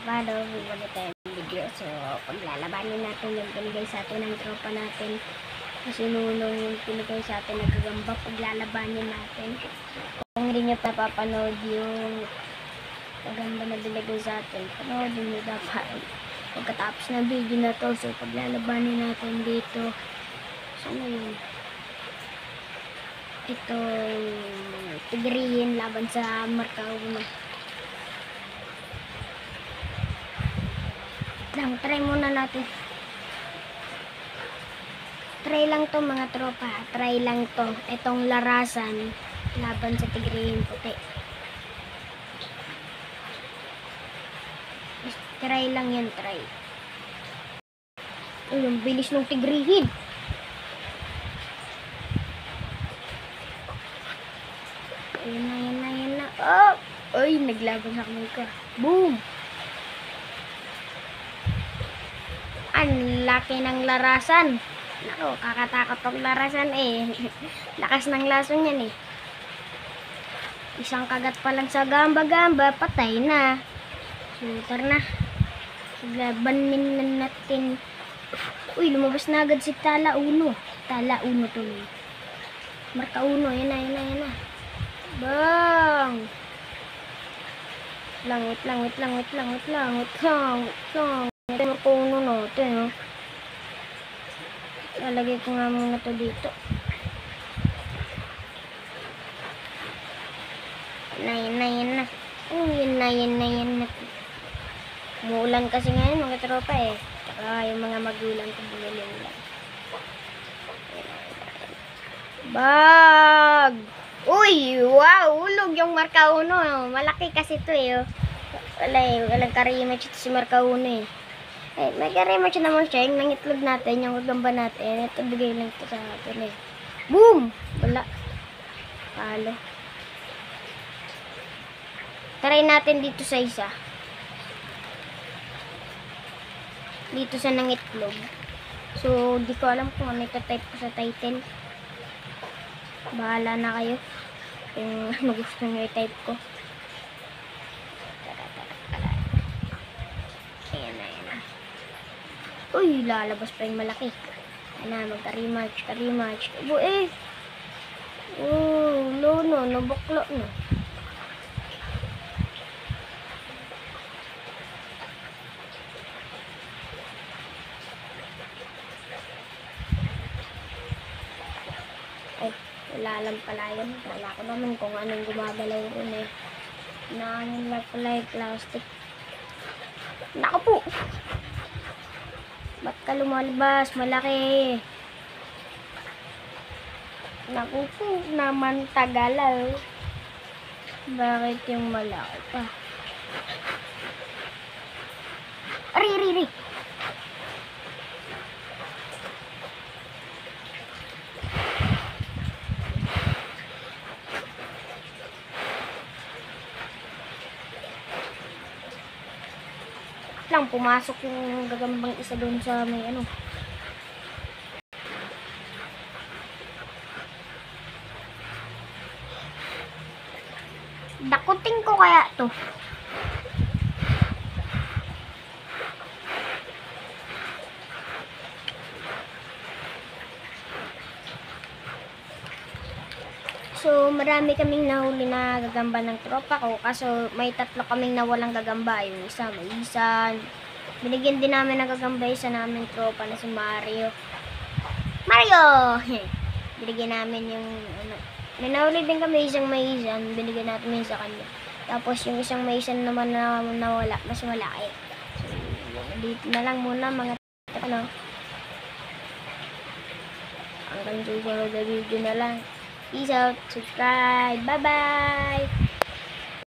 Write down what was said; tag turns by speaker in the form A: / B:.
A: Paano ulit tayong video. So, paglalabanin natin yung pinigay sa atin ng tropa natin. Kasi nunong yung pinigay sa atin nagagamba. Paglalabanin natin. Kung hindi nyo pa papanood yung gagamba na binigay sa atin, panoodin nyo dapat pagkatapos ng video na to. So, paglalabanin natin dito. So, ano yun? Itong Tigrihin laban sa Marcao na. Try muna natin. Try lang to mga tropa. Try lang to. Itong larasan laban sa Tigrihin puti. Try lang yan, try. Ay, ang bilis ng Tigrihin. Yan na. Oh! Ay, naglaban sa kamay ka. Boom! Ang laki ng larasan. Nako, kakatakot ang larasan eh. Lakas ng lason yan eh. Isang kagat pa lang sa gamba-gamba, patay na. Sutar na. Labanin na natin. Uy, lumabas na agad si Tala Uno. Tala Uno tuloy. Marka Uno, yan na. Bang! Wait lang. Marka Uno natin, oh. Lalagay ko nga muna to dito. Yan na. Yan na. Umuulan kasi ngayon mga tropa eh. Tsaka yung mga magulang ko bumilin lang. Bag! Uy! Wow! Ulog yung Marka Uno. Malaki kasi to eh. Walang ka-rematch ito si Marka Uno eh. Eh, may ka-rematch naman siya. Yung nangitlog natin, yung gagamba natin. Ito bigay lang ito sa atin eh. Boom! Wala. Palo. Try natin dito sa isa. Dito sa nangitlog. So, di ko alam kung ano ito-type ko sa title. Bahala na kayo. Kung ano gusto nyo i-type ko. Ayan na. Uy, lalabas pa yung malaki. Ayan na, magka-rematch. Abo eh. Oh, no, nabuklo no. Ay, wala lang pala yun. Wala ko naman kung anong gumagalaw rin eh. Naanin lang pala yung plastic. Naku po! Ba't ka lumalabas? Malaki. Naku po naman tagalaw. Bakit yung malaki pa? Ari. Lang pumasok yung gagambang isa doon sa may ano. Dakutin ko kaya to. So, marami kaming nahuli na gagamba ng tropa ko. Kaso, may 3 kaming nawalang gagamba. Yung isa, may isan. Binigyan din namin ng gagamba isa namin tropa na si Mario. Binigyan namin yung, ano. May nahuli din kami isang may isan. Binigyan natin yun sa kanya. Tapos, yung isang may isan naman na nawala. Mas malaki. So, dito na lang muna mga ano. Hanggang susunod na video na lang. Peace out. Subscribe. Bye-bye.